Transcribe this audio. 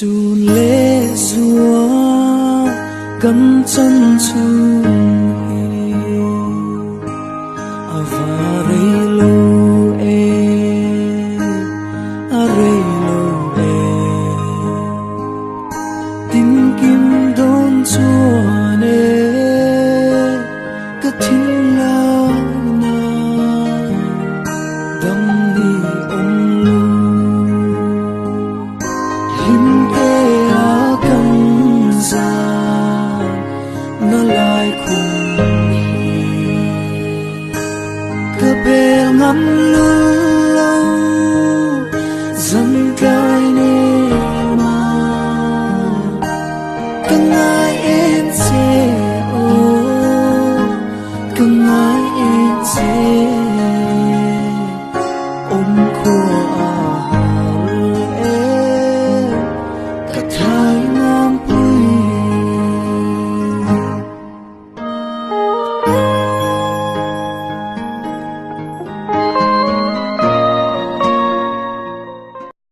su lê rùa cầm chân chung và rây lô tim kim đón chua nè cái thiên lao na đâm đi ông lu him tê á cầm ra nó lại cùng cái bè ngắm lu